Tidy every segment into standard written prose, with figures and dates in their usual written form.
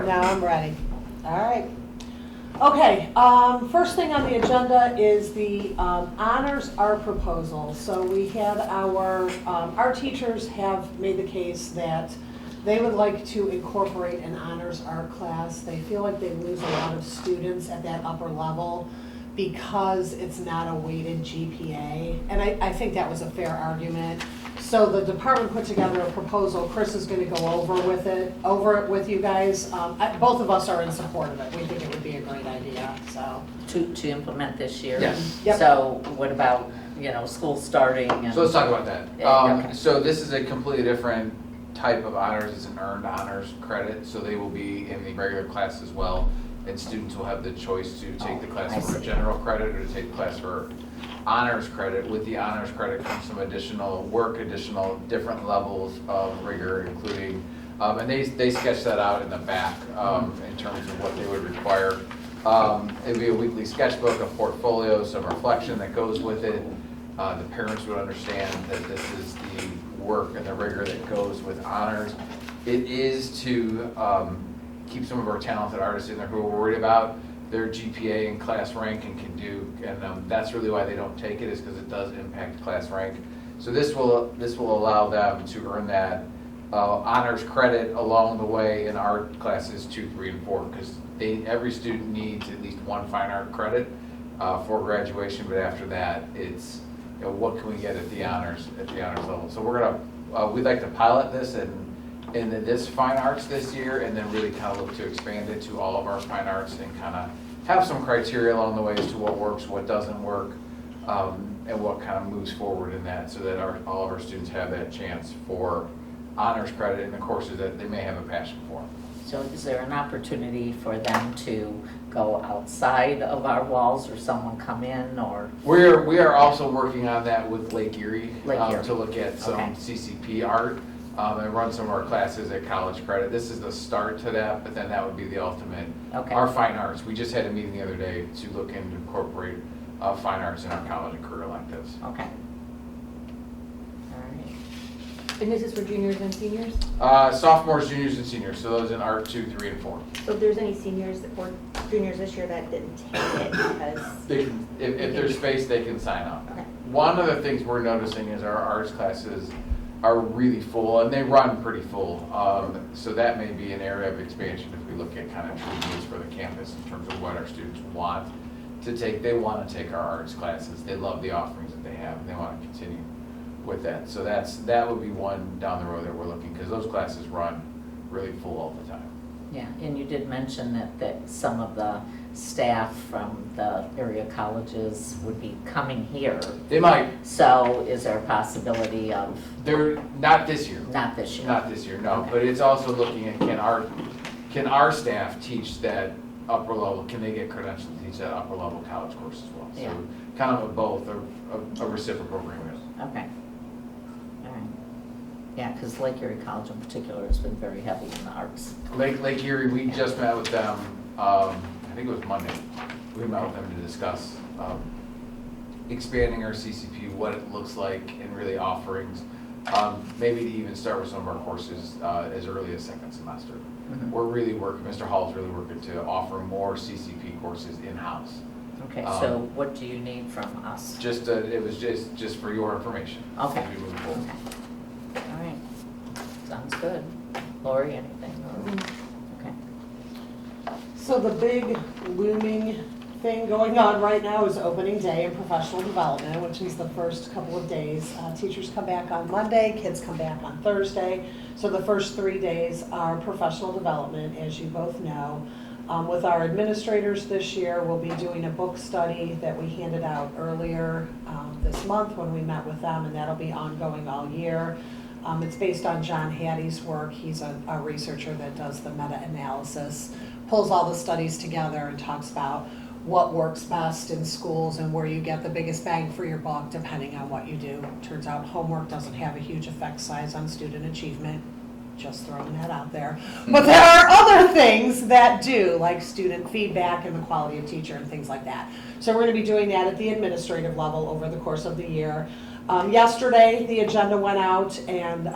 Now I'm ready. All right. Okay, first thing on the agenda is the honors art proposal. So we had our teachers have made the case that they would like to incorporate an honors art class. They feel like they lose a lot of students at that upper level because it's not a weighted GPA. And I think that was a fair argument. So the department put together a proposal. Chris is going to go over it with you guys. Both of us are in support of it. We think it would be a great idea. So To implement this year. Yes. Yep. So what about, school starting and? So let's talk about that. Okay. So this is a completely different type of honors. It's an earned honors credit, so they will be in the regular class as well. And students will have the choice to take the class I for see. general credit or to take the class for honors credit. With the honors credit comes some additional work, additional different levels of rigor, including, and they sketch that out in the back in terms of what they would require. It'd be a weekly sketchbook, a portfolio, some reflection that goes with it. The parents would understand that this is the work and the rigor that goes with honors. It is to keep some of our talented artists in there who are worried about their GPA and class rank and can do, and that's really why they don't take it, is because it does impact class rank. So this will allow them to earn that honors credit along the way in art classes 2, 3, and 4, because every student needs at least one fine art credit for graduation, but after that, it's what can we get at the honors level. So we'd like to pilot this in this fine arts this year, and then really kind of look to expand it to all of our fine arts and kind of have some criteria along the way as to what works, what doesn't work, and what kind of moves forward in that, so that all of our students have that chance for honors credit in the courses that they may have a passion for. So is there an opportunity for them to go outside of our walls, or someone come in, or? We are also working on that with Lake Erie, to look at some Okay. CCP art and run some of our classes at college credit. This is the start to that, but then that would be the ultimate. Okay. Our fine arts. We just had a meeting the other day to look into incorporate fine arts in our college and career electives. Okay. All right. And this is for juniors and seniors? Sophomores, juniors, and seniors. So those in art 2, 3, and 4. So if there's any seniors or juniors this year that didn't take it because, They can, if there's space, they can sign up. okay. One of the things we're noticing is our arts classes are really full, and they run pretty full. So that may be an area of expansion if we look at kind of true needs for the campus in terms of what our students want to take. They want to take our arts classes. They love the offerings that they have, and they want to continue with that. So that would be one down the road that we're looking, because those classes run really full all the time. Yeah, and you did mention that some of the staff from the area colleges would be coming here. They might. So is there a possibility of, They're not this year. not this year? Not this year, no. Okay. But it's also looking at can our staff teach that upper level? Can they get credentialed to teach that upper level college course as well? Yeah. So kind of a both, a reciprocal agreement. Okay. All right. Yeah, because Lake Erie College in particular has been very heavy in the arts. Lake Erie, we just met with them, I think it was Monday. We met with them to discuss expanding our CCP, what it looks like, and really offerings. Maybe to even start with some of our courses as early as second semester. Mhm. We're really working, Mr. Hall's really working to offer more CCP courses in-house. Okay, so what do you need from us? It was just for your information. Okay. As we move forward. Okay. All right. Sounds good. Lori, anything? Okay. So the big looming thing going on right now is opening day in professional development, which is the first couple of days. Teachers come back on Monday, kids come back on Thursday. So the first 3 days are professional development, as you both know. With our administrators this year, we'll be doing a book study that we handed out earlier this month when we met with them, and that'll be ongoing all year. It's based on John Hattie's work. He's a researcher that does the meta-analysis, pulls all the studies together and talks about what works best in schools and where you get the biggest bang for your buck depending on what you do. Turns out homework doesn't have a huge effect size on student achievement. Just throwing that out there. But there are other things that do, like student feedback and the quality of teacher and things like that. So we're going to be doing that at the administrative level over the course of the year. Yesterday, the agenda went out, and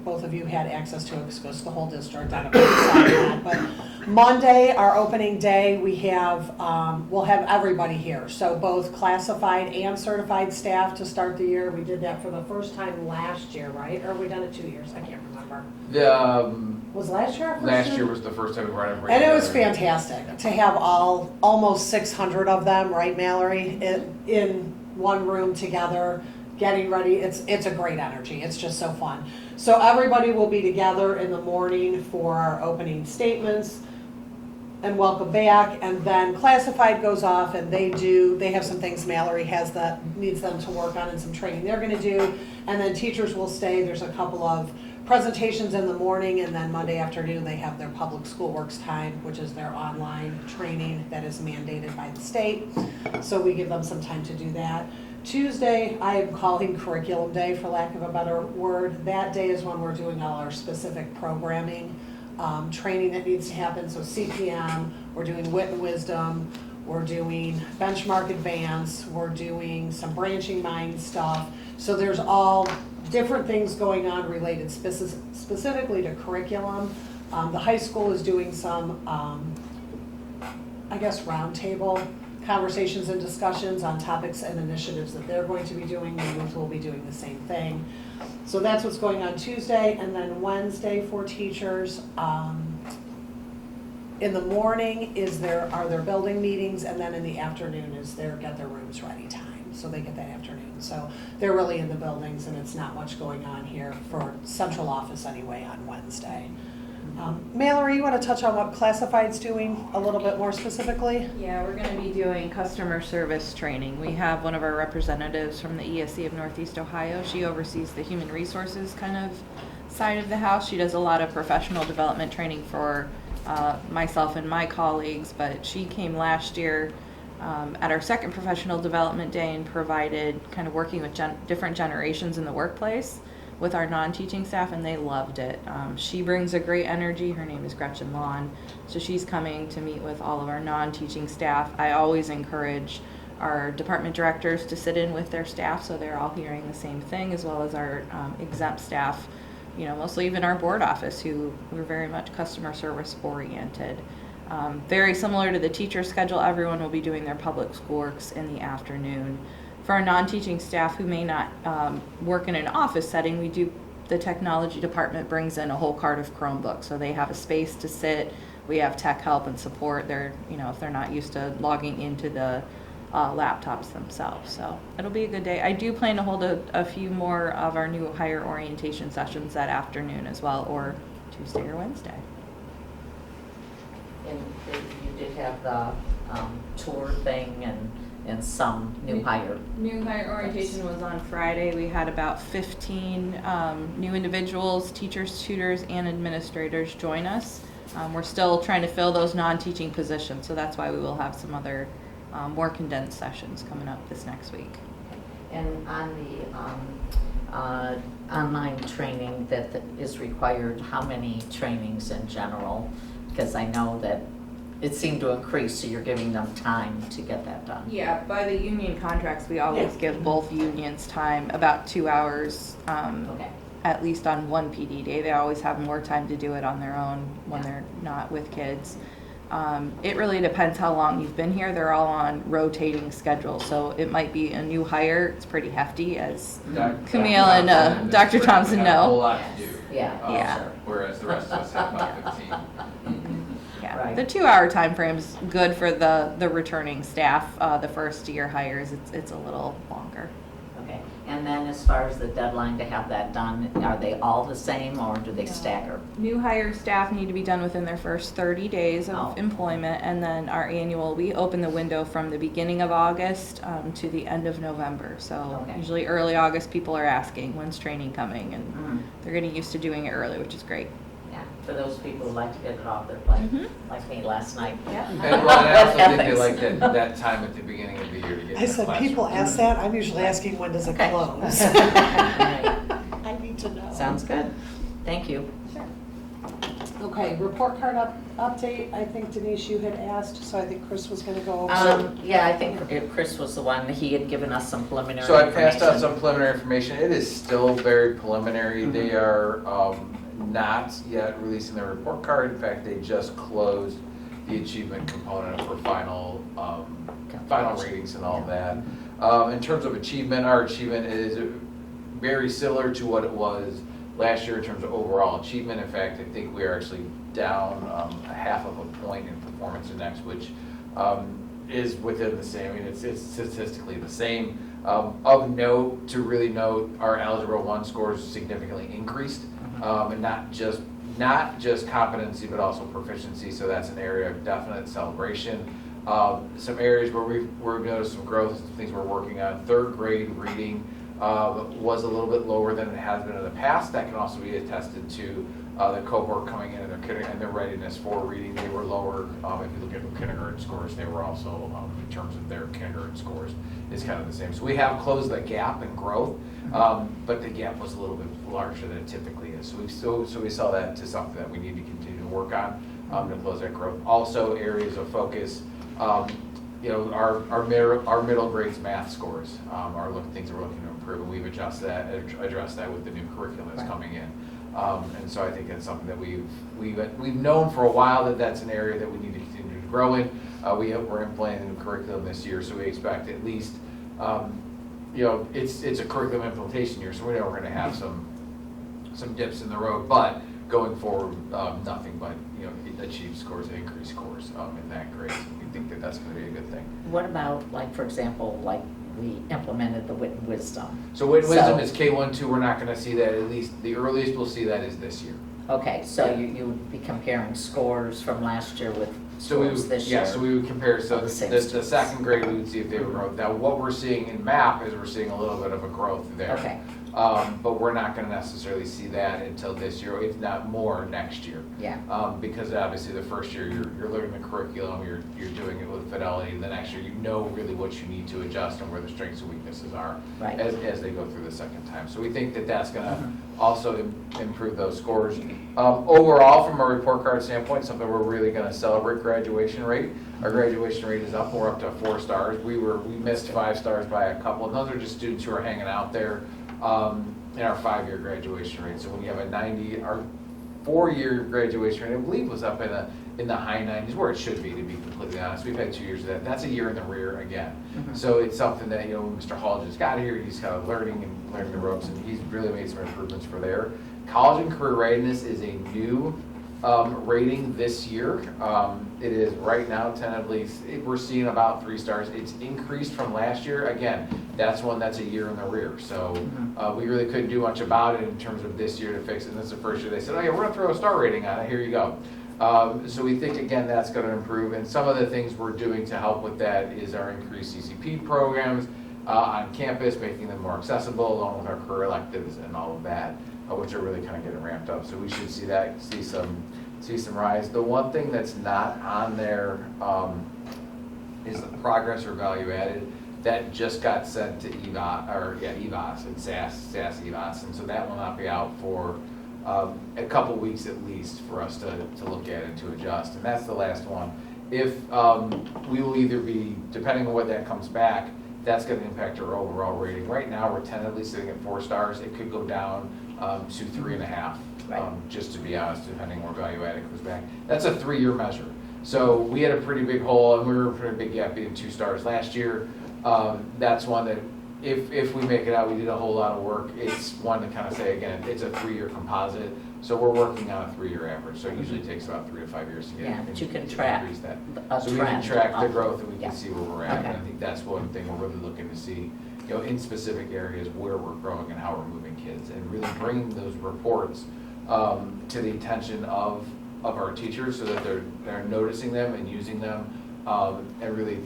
both of you had access to it because it goes to the whole district. I don't know if you saw that, but Monday, our opening day, we'll have everybody here. So both classified and certified staff to start the year. We did that for the first time last year, right? Or have we done it 2 years? I can't remember. Was last year our first Last year was the first time we brought everybody And it was together. fantastic to have almost 600 of them, right, Mallory, in one room together, getting ready. It's a great energy. It's just so fun. So everybody will be together in the morning for our opening statements and welcome back. And then classified goes off and they have some things Mallory has that needs them to work on and some training they're going to do. And then teachers will stay. There's a couple of presentations in the morning, and then Monday afternoon they have their public school works time, which is their online training that is mandated by the state. So we give them some time to do that. Tuesday, I am calling curriculum day for lack of a better word. That day is when we're doing all our specific programming, training that needs to happen. So CPM, we're doing wit and wisdom, we're doing benchmark advance, we're doing some branching mind stuff. So there's all different things going on related specifically to curriculum. The high school is doing some, roundtable conversations and discussions on topics and initiatives that they're going to be doing. The youth will be doing the same thing. So that's what's going on Tuesday, and then Wednesday for teachers. In the morning are their building meetings, and then in the afternoon is their get their rooms ready time. So they get that afternoon. So they're really in the buildings, and it's not much going on here for central office anyway on Wednesday. Mallory, you want to touch on what Classified's doing a little bit more specifically? Yeah, we're going to be doing customer service training. We have one of our representatives from the ESC of Northeast Ohio. She oversees the human resources kind of side of the house. She does a lot of professional development training for myself and my colleagues, but she came last year at our second professional development day and provided kind of working with different generations in the workplace with our non-teaching staff, and they loved it. She brings a great energy. Her name is Gretchen Lawn. So she's coming to meet with all of our non-teaching staff. I always encourage our department directors to sit in with their staff so they're all hearing the same thing, as well as our exempt staff, mostly even our board office, who we're very much customer service oriented. Very similar to the teacher schedule, everyone will be doing their public school works in the afternoon. For our non-teaching staff who may not work in an office setting, the technology department brings in a whole cart of Chromebooks, so they have a space to sit. We have tech help and support. If they're not used to logging into the laptops themselves. So it'll be a good day. I do plan to hold a few more of our new hire orientation sessions that afternoon as well, or Tuesday or Wednesday. And you did have the tour thing and some new hire. New hire orientation was on Friday. We had about 15 new individuals, teachers, tutors, and administrators join us. We're still trying to fill those non-teaching positions, so that's why we will have some other more condensed sessions coming up this next week. And on the online training that is required, how many trainings in general? Because I know that it seemed to increase, so you're giving them time to get that done. Yeah, by the union contracts, we always give both unions time, about 2 hours, Okay. at least on one PD day. They always have more time to do it on their own when they're not with kids. It really depends how long you've been here. They're all on rotating schedules, so it might be a new hire. It's pretty hefty, as Camille and Dr. Thompson have a whole know. lot to do. Yeah. Yeah. Sure. Whereas the rest of us have about 15. Yeah. Right. The 2-hour time frame's good for the returning staff. The first year hires, it's a little longer. Okay. And then as far as the deadline to have that done, are they all the same or do they stagger? New hire staff need to be done within their first 30 days of employment, and then our annual, we open the window from the beginning of August to the end of November. So Okay. usually early August, people are asking, when's training coming? And they're getting used to doing it early, which is great. Yeah, for those people who like to get it off their plate, Mhm. like me last night. Yeah. And well, I also think they Happens. like that time at the beginning of the year to get in I the said, classroom. people ask that. I'm usually asking, when does it Okay. close? Right. I need to know. Sounds good. Thank you. Okay, report card update. I think Denise, you had asked, so I think Chris was going to go over. Yeah, I think Chris was the one, he had given us some preliminary So I passed out information. some preliminary information. It is still very preliminary. Mhm. They are not yet releasing their report card. In fact, they just closed the achievement component for final ratings and all of that. In terms of achievement, our achievement is very similar to what it was last year in terms of overall achievement. In fact, I think we are actually down a half of a point in performance index, which is within the same. I mean, it's statistically the same. Of note, to really note, our Algebra 1 scores significantly increased, and not just competency, but also proficiency. So that's an area of definite celebration. Some areas where we've noticed some growth, some things we're working on. Third grade reading was a little bit lower than it has been in the past. That can also be attested to the cohort coming in and their readiness for reading. They were lower. If you look at the kindergarten scores, they were also, in terms of their kindergarten scores, is kind of the same. So we have closed the gap in growth, but the gap was a little bit larger than it typically is. So we saw that to something that we need to continue to work on to close that growth. Also, areas of focus. Our middle grades math scores are things we're looking to improve, and we've addressed that with the new curriculum that's coming in. And so I think that's something that we've known for a while that that's an area that we need to continue to grow in. We're implementing a new curriculum this year, so we expect at least it's a curriculum implementation year, so we know we're going to have some dips in the road, but going forward, nothing but achieve scores, increase scores in that grade. So we think that that's going to be a good thing. What about, like, for example, like we implemented the Wit and Wisdom? So Wit and Wisdom is K1, 2. We're not going to see that. At least the earliest we'll see that is this year. Okay, so you would be comparing scores from last year with scores this year? Yeah, so we would compare. So the same the students. second grade, we would see if they were growth. Now, what we're seeing in MAP is we're seeing a little bit of a growth there. Okay. But we're not going to necessarily see that until this year, if not more next year. Yeah. Because obviously the first year you're learning the curriculum, you're doing it with fidelity. The next year you know really what you need to adjust and where the strengths and weaknesses are Right. as they go through the second time. So we think that that's going to also improve those scores. Overall, from a report card standpoint, something we're really going to celebrate graduation rate. Our graduation rate is up. We're up to 4 stars. We missed 5 stars by a couple, and those are just students who are hanging out there. In our 5-year graduation rate. So when you have a 90, our 4-year graduation rate, I believe, was up in the high 90s, where it should be, to be completely honest. We've had 2 years of that. That's a year in the rear again. So it's something that, Mr. Hall just got here, he's kind of learning the ropes, and he's really made some improvements for there. College and career readiness is a new rating this year. It is right now tentatively, we're seeing about 3 stars. It's increased from last year. Again, that's a year in the rear. So we really couldn't do much about it in terms of this year to fix it. And this is the first year they said, oh yeah, we're going to throw a star rating on it. Here you go. So we think, again, that's going to improve. And some of the things we're doing to help with that is our increased CCP programs on campus, making them more accessible, along with our career electives and all of that, which are really kind of getting ramped up. So we should see some rise. The one thing that's not on there is the progress or value added. That just got sent to EVAS and SAS EVAS, and so that will not be out for a couple weeks at least for us to look at and to adjust. And that's the last one. If we will either be, depending on what that comes back, that's going to impact our overall rating. Right now, we're tentatively sitting at 4 stars. It could go down to 3.5. Right. Just to be honest, depending on where value added comes back. That's a 3-year measure. So we had a pretty big hole, and we were a pretty big gap being 2 stars last year. That's one that if we make it out, we did a whole lot of work. It's one to kind of say, again, it's a 3-year composite. So we're working on a 3-year average. So it usually takes about 3 to 5 years to get Yeah, but you can to track increase that. a So we can trend track the of- growth and we yeah. can see where we're at. Okay. And I think that's one thing we're really looking to see, in specific areas where we're growing and how we're moving kids, and really bringing those reports to the attention of our teachers so that they're noticing them and using them, and really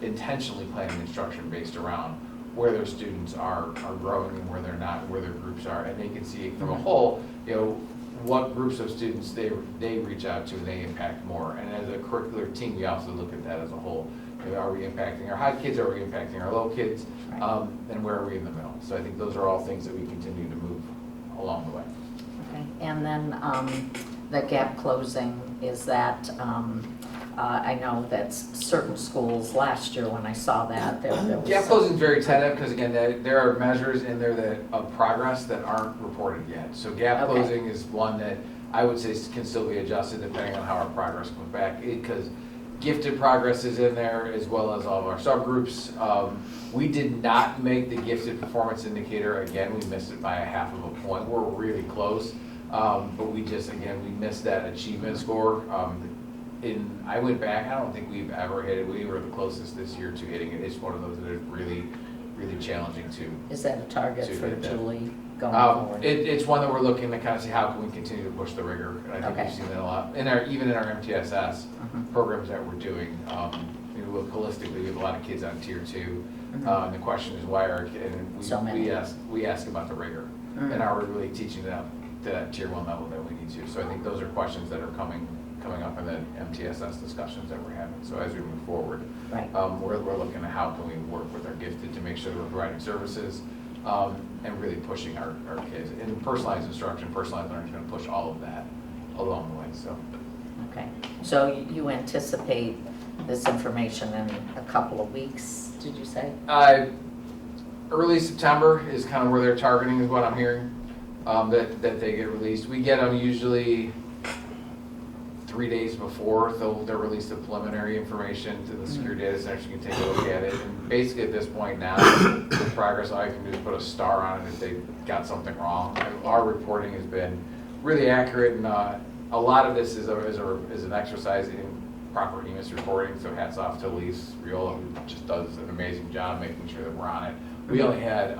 intentionally planning instruction based around where their students are growing and where they're not, where their groups are, and they can see from a whole, what groups of students they reach out to and they impact more. And as a curricular team, we also look at that as a whole. Are we impacting our high kids? Are we impacting our low kids? Right. And where are we in the middle? So I think those are all things that we continue to move along the way. Okay, and then the gap closing, is that I know that certain schools, last year when I saw that, there was. Gap closing is very tentative, because again, there are measures in there that, of progress that aren't reported yet. So gap Okay. closing is one that I would say can still be adjusted depending on how our progress comes back. Because gifted progress is in there, as well as all of our subgroups. We did not make the gifted performance indicator, again, we missed it by a half of a point. We're really close, but we just, again, we missed that achievement score. I went back, I don't think we've ever hit it. We were the closest this year to hitting it. It's one of those that is really, really challenging to. Is that a target To for hit that. Julie going forward? It's one that we're looking to kind of see how can we continue to push the rigor. And I think Okay. we've seen that a lot, even in our MTSS Mhm. programs that we're doing. You look holistically, we have a lot of kids on tier 2. Mhm. And the question is why are, and So many. we ask about the rigor. Mhm. And are we really teaching them to that tier 1 level that we need to? So I think those are questions that are coming up in the MTSS discussions that we're having. So as we move forward, Right. we're looking at how can we work with our gifted to make sure that we're providing services and really pushing our kids. And personalized instruction, personalized learning is going to push all of that along the way. So Okay, so you anticipate this information in a couple of weeks, did you say? early September is kind of where they're targeting, is what I'm hearing, that they get released. We get them usually 3 days before they'll release the preliminary information to the secure data center, so you can take a look at it. And basically at this point now, the progress, all I can do is put a star on it if they got something wrong. Our reporting has been really accurate, and a lot of this is an exercise in proper EMIS reporting, so hats off to Elise Riola, who just does an amazing job making sure that we're on it. We only had,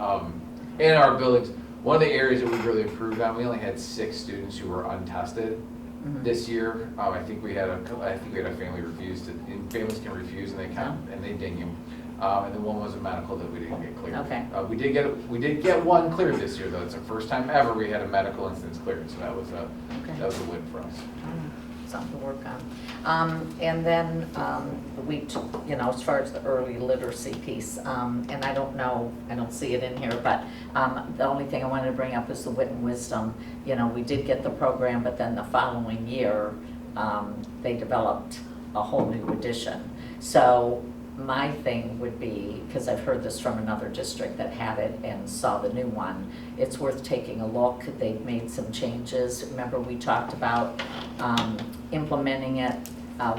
in our buildings, one of the areas that we really improved on, we only had 6 students who were untested. Mhm. This year, I think we had a family refused, and families can refuse and they come and they ding you. And then one was a medical that we didn't get cleared. Okay. We did get one cleared this year though. It's the first time ever we had a medical instance cleared, so that was a win for us. Something to work on. And then as far as the early literacy piece, and I don't see it in here, but the only thing I wanted to bring up is the Wit and Wisdom. We did get the program, but then the following year, they developed a whole new edition. So my thing would be, because I've heard this from another district that had it and saw the new one, it's worth taking a look. They've made some changes. Remember, we talked about implementing it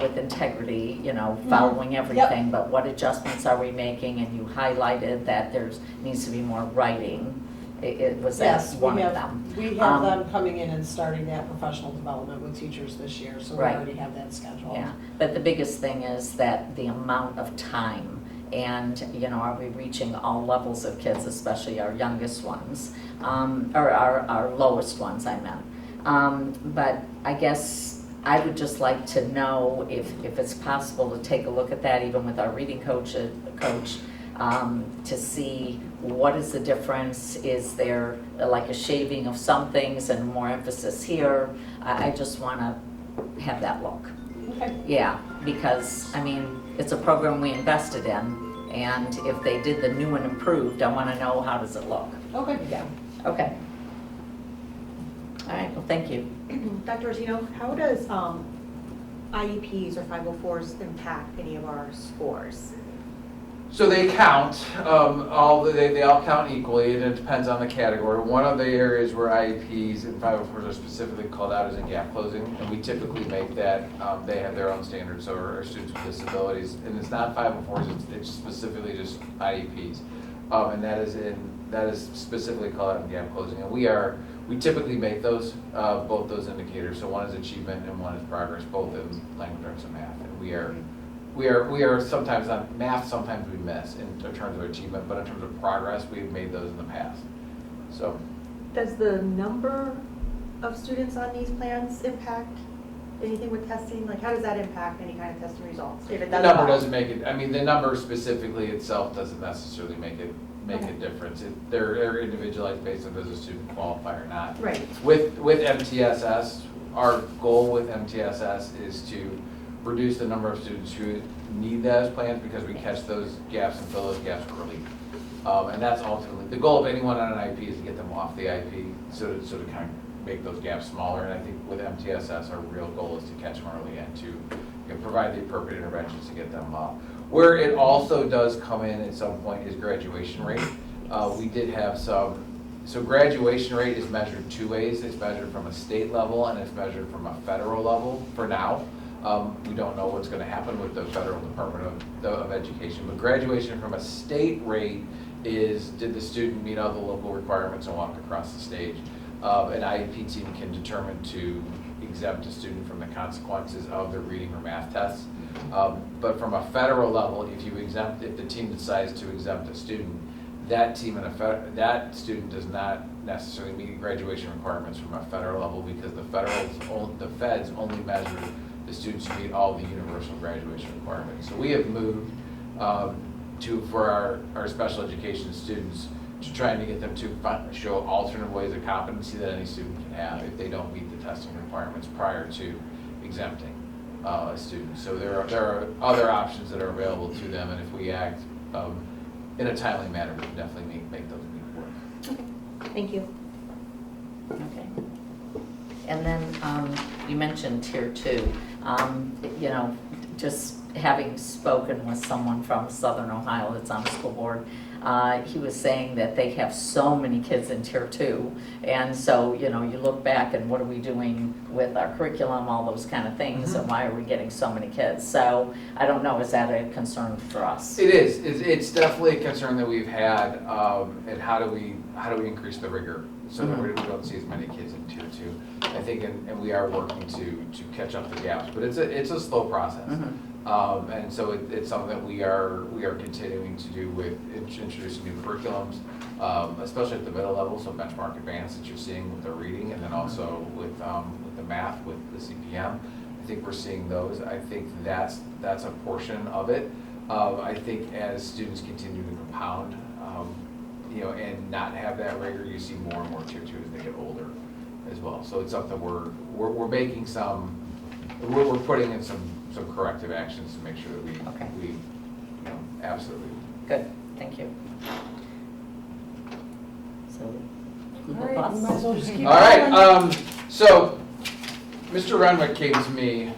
with integrity, following everything, but what adjustments are we making? And you highlighted that needs to be more writing. It was Yes, one of them. We have them coming in and starting that professional development with teachers this year, so we Right. already have that scheduled. Yeah, but the biggest thing is that the amount of time and, are we reaching all levels of kids, especially our youngest ones, or our lowest ones, I meant. But I guess I would just like to know if it's possible to take a look at that, even with our reading coach, to see what is the difference. Is there like a shaving of some things and more emphasis here? I just want to have that look. Okay. Yeah, because, it's a program we invested in, and if they did the new and improved, I want to know how does it look. Okay. Yeah. Okay. All right, well, thank you. Dr. Rosino, how does IEPs or 504s impact any of our scores? So they count, they all count equally, and it depends on the category. One of the areas where IEPs and 504s are specifically called out is in gap closing, and we typically make that, they have their own standards, so our students with disabilities, and it's not 504s, it's specifically just IEPs. And that is specifically called out in gap closing, and we typically make those, both those indicators, so one is achievement and one is progress, both in language arts and math, and we are sometimes on math, sometimes we miss in terms of achievement, but in terms of progress, we've made those in the past. So, Does the number of students on these plans impact anything with testing? Like, how does that impact any kind of testing results? If it the does number at all? doesn't make it, the number specifically itself doesn't necessarily make a difference. They're individualized based on does a student qualify or not. Right. With MTSS, our goal with MTSS is to reduce the number of students who need those plans because we catch those gaps and fill those gaps early. And that's ultimately, the goal of anyone on an IEP is to get them off the IEP, so to kind of make those gaps smaller. And I think with MTSS, our real goal is to catch them early and to provide the appropriate interventions to get them up. Where it also does come in at some point is graduation rate. We did have so graduation rate is measured two ways. It's measured from a state level and it's measured from a federal level for now. We don't know what's going to happen with the federal Department of Education, but graduation from a state rate is, did the student meet all the local requirements and walk across the stage? An IEP team can determine to exempt a student from the consequences of their reading or math tests. But from a federal level, if the team decides to exempt a student, that team and that student does not necessarily meet graduation requirements from a federal level, because the feds only measure the students who meet all the universal graduation requirements. So we have moved for our special education students to trying to get them to show alternate ways of competency that any student can have if they don't meet the testing requirements prior to exempting a student. So there are other options that are available to them, and if we act in a timely manner, we can definitely make those work. Okay, thank you. Okay. And then you mentioned Tier 2. Just having spoken with someone from Southern Ohio that's on the school board, he was saying that they have so many kids in Tier 2. And so, you look back and what are we doing with our curriculum, all those kind of things, and why are we getting so many kids? So I don't know, is that a concern for us? It is. It's definitely a concern that we've had, and how do we increase the rigor so that we don't see as many kids in Tier 2. I think, and we are working to catch up the gaps, but it's a slow process. And so it's something that we are continuing to do with introducing new curriculums, especially at the middle level, so benchmark advanced that you're seeing with the reading, and then also with the math, with the CPM. I think we're seeing those. I think that's a portion of it. I think as students continue to compound, and not have that rigor, you see more and more Tier 2 as they get older as well. So it's something we're making we're putting in some corrective actions to make sure that we absolutely. Good, thank you. So, All right, we might as well just keep All right, going. so Mr. Renwick came to me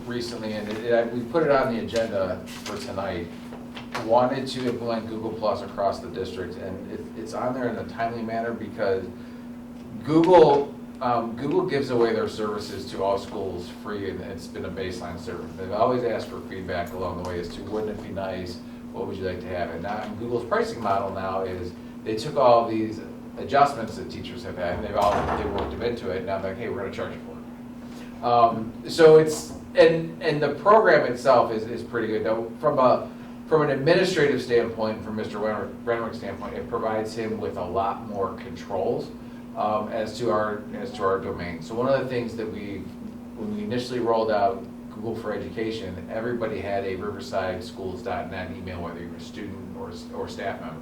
recently, and we put it on the agenda for tonight. Wanted to implement Google Plus across the district, and it's on there in a timely manner because Google gives away their services to all schools free, and it's been a baseline service. They've always asked for feedback along the way as to wouldn't it be nice, what would you like to have? And now Google's pricing model now is they took all these adjustments that teachers have had, and they worked them into it, and now they're like, hey, we're going to charge you for it. So it's, and the program itself is pretty good. Now, from an administrative standpoint, from Mr. Renwick's standpoint, it provides him with a lot more controls as to our domain. So one of the things that when we initially rolled out Google for Education, everybody had a riversideschools.net email, whether you're a student or staff member.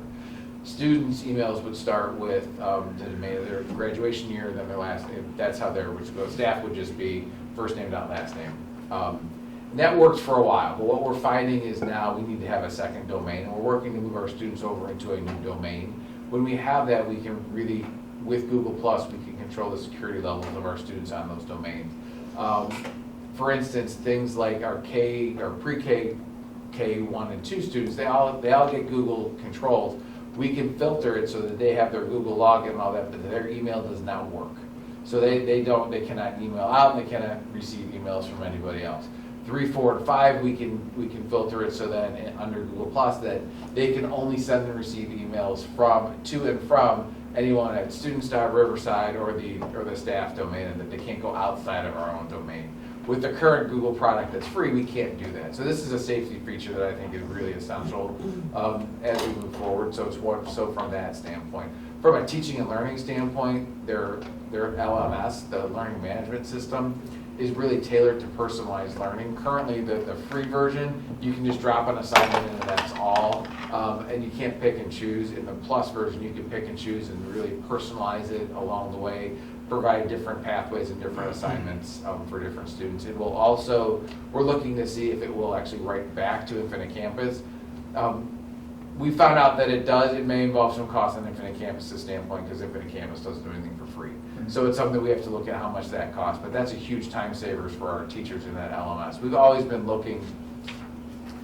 Students' emails would start with the domain of their graduation year, and then their last name. That's how theirs would go. Staff would just be first name, not last name. And that worked for a while, but what we're finding is now we need to have a second domain, and we're working to move our students over into a new domain. When we have that, we can really, with Google Plus, we can control the security levels of our students on those domains. For instance, things like our pre-K, K1 and 2 students, they all get Google controls. We can filter it so that they have their Google login and all that, but their email does not work. So they cannot email out, and they cannot receive emails from anybody else. 3, 4, and 5, we can filter it so that under Google Plus that they can only send and receive emails to and from anyone at students.riverside or the staff domain, and that they can't go outside of our own domain. With the current Google product that's free, we can't do that. So this is a safety feature that I think is really essential as we move forward. So from that standpoint. From a teaching and learning standpoint, their LMS, the learning management system, is really tailored to personalized learning. Currently, the free version, you can just drop an assignment in and that's all, and you can't pick and choose. In the Plus version, you can pick and choose and really personalize it along the way, provide different pathways and different assignments for different students. It will also, we're looking to see if it will actually write back to Infinite Campus. We found out that it may involve some cost on Infinite Campus's standpoint, because Infinite Campus doesn't do anything for free. So it's something we have to look at how much that costs, but that's a huge time savers for our teachers in that LMS. We've always been looking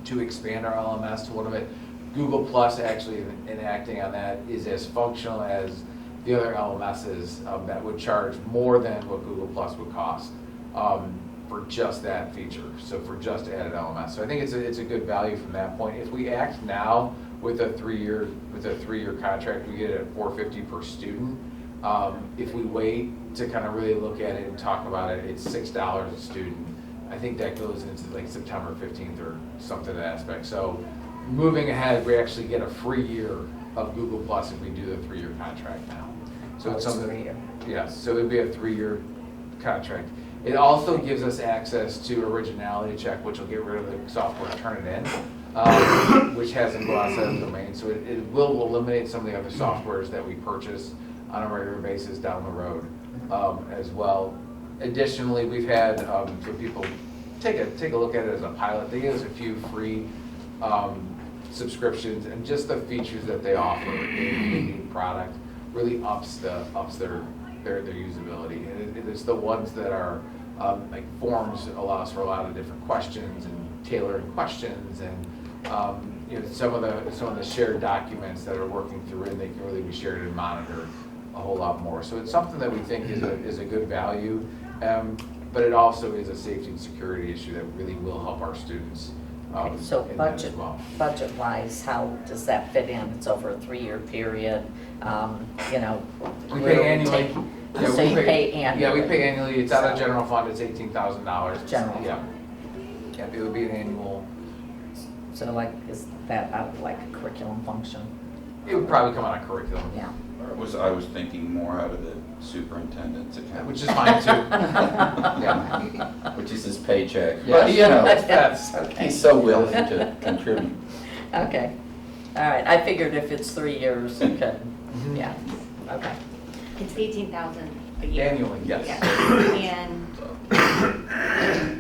to expand our LMS to one of it. Google Plus actually enacting on that is as functional as the other LMSs that would charge more than what Google Plus would cost for just that feature, so for just added LMS. So I think it's a good value from that point. If we act now with a 3-year contract, we get it at $450 per student. If we wait to kind of really look at it and talk about it, it's $6 a student. I think that goes into like September 15th or something to that aspect. So moving ahead, we actually get a free year of Google Plus if we do the 3-year contract now. So it's something. 3 year. Yes, so it'd be a 3-year contract. It also gives us access to Originality Check, which will get rid of the software and turn it in, which has a gloss out of the domain. So it will eliminate some of the other softwares that we purchase on a regular basis down the road as well. Additionally, we've had, so people take a look at it as a pilot. They give us a few free subscriptions, and just the features that they offer in the new product really ups their usability. And it's the ones that are like forms allow us for a lot of different questions and tailoring questions, and you know, some of the shared documents that are working through it, they can really be shared and monitored a whole lot more. So it's something that we think is a good value, but it also is a safety and security issue that really will help our students. So in that as well. budget-wise, how does that fit in? It's over a 3-year period, you know. We where pay annually. take- Yeah, So we you pay annually? Yeah, we pay annually. It's out of So- general fund. It's $18,000. General Yeah. Yeah, it would be an annual. So like, is that out of like a curriculum function? It would probably come out of curriculum. Yeah. I was thinking more out of the superintendent's account. Which is fine too. Yeah. Which is his paycheck. Yeah, But, yeah, you know, that's, Okay. he's so willing to contribute. Okay, all right, I figured if it's 3 years, it could, Mhm. yeah, okay. It's 18,000 a year. annually, yes. Yeah. And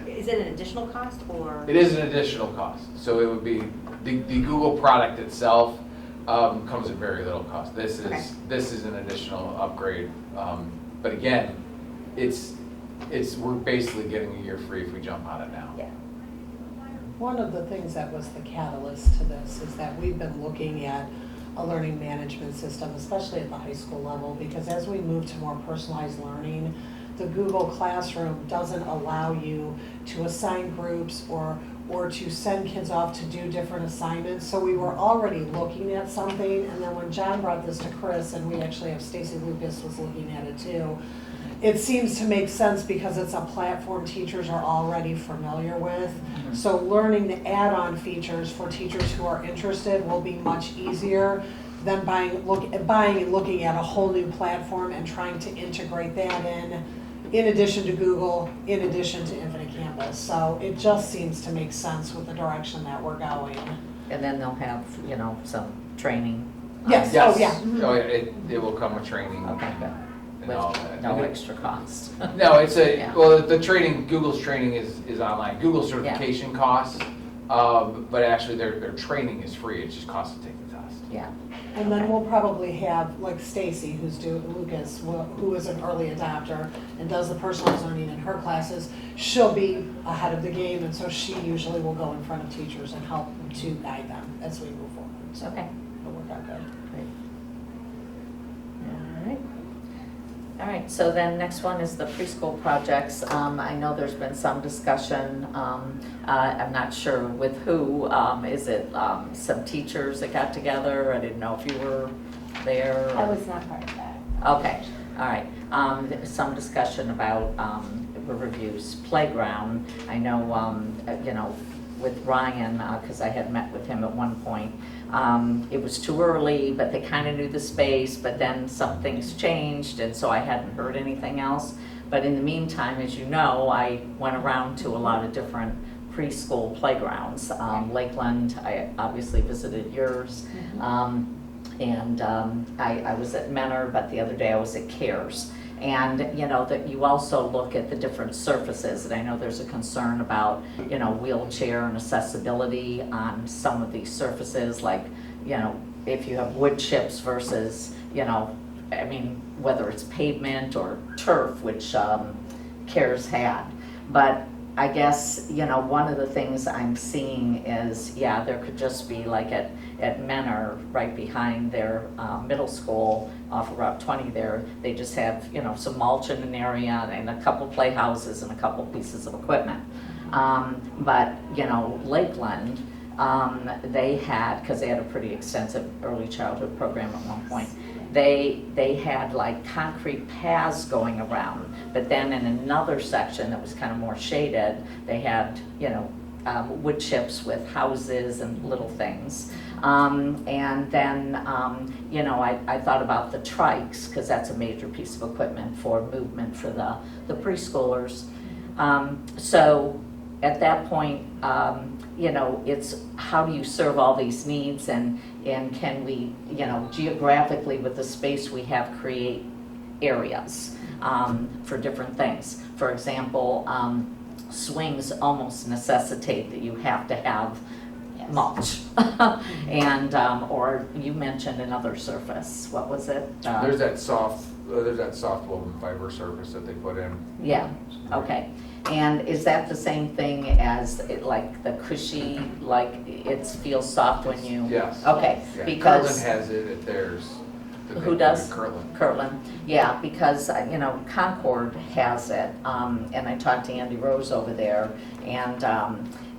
is it an additional cost or? It is an additional cost. So it would be, the Google product itself comes at very little cost. This Okay. is an additional upgrade. But again, we're basically getting a year free if we jump on it now. Yeah. One of the things that was the catalyst to this is that we've been looking at a learning management system, especially at the high school level, because as we move to more personalized learning, the Google Classroom doesn't allow you to assign groups or to send kids off to do different assignments. So we were already looking at something, and then when John brought this to Chris, and we actually have Stacy Lucas was looking at it too, it seems to make sense because it's a platform teachers are already familiar with. So learning the add-on features for teachers who are interested will be much easier than buying and looking at a whole new platform and trying to integrate that in addition to Google, in addition to Infinite Campus. So it just seems to make sense with the direction that we're going. And then they'll have, you know, some training. Yes. Yes. Oh, yeah. Oh, it will come with training. Okay, good. And all that. With no extra cost. No, it's Yeah. well, the training, Google's training is online. Google certification costs, but actually their training is free. It just costs to take the test. Yeah, And then we'll probably have, like Stacy, Lucas, who is an early adopter and does the personalized learning in her classes, she'll be ahead of the game, and so she usually will go in front of teachers and help to guide them as we move forward. So okay, it'll work out good. great. All right. All right, so then next one is the preschool projects. I know there's been some discussion, I'm not sure with who. Is it some teachers that got together? I didn't know if you were there. I was not part of that. Okay, all right. Some discussion about Riverview's playground. I know, you know, with Ryan, because I had met with him at one point. It was too early, but they kind of knew the space, but then some things changed, and so I hadn't heard anything else. But in the meantime, as you know, I went around to a lot of different preschool playgrounds. Lakeland, I obviously visited yours. And I was at Menor, but the other day I was at CARES. And, you know, that you also look at the different surfaces, and I know there's a concern about, you know, wheelchair and accessibility on some of these surfaces, like, you know, if you have wood chips versus, you know, I mean, whether it's pavement or turf, which CARES had. But I guess, you know, one of the things I'm seeing is, yeah, there could just be like at Menor, right behind their middle school, off of Route 20 there, they just have, you know, some mulch in an area and a couple playhouses and a couple pieces of equipment. But, you know, Lakeland, they had, because they had a pretty extensive early childhood program at one point, they had like concrete paths going around, but then in another section that was kind of more shaded, they had, you know, wood chips with houses and little things. And then, you know, I thought about the trikes, because that's a major piece of equipment for movement for the preschoolers. So at that point, you know, it's how do you serve all these needs, and can we, you know, geographically with the space we have, create areas for different things. For example, swings almost necessitate that you have to have mulch. And, or you mentioned another surface, what was it? There's that soft woven fiber surface that they put in. Yeah, okay. And is that the same thing as like the cushy, like it feels soft when you? Yes. Okay, Yeah, because. Kirtland has it at theirs. that they Who put does? in Kirtland. Kirtland, yeah, because, you know, Concord has it, and I talked to Andy Rose over there, and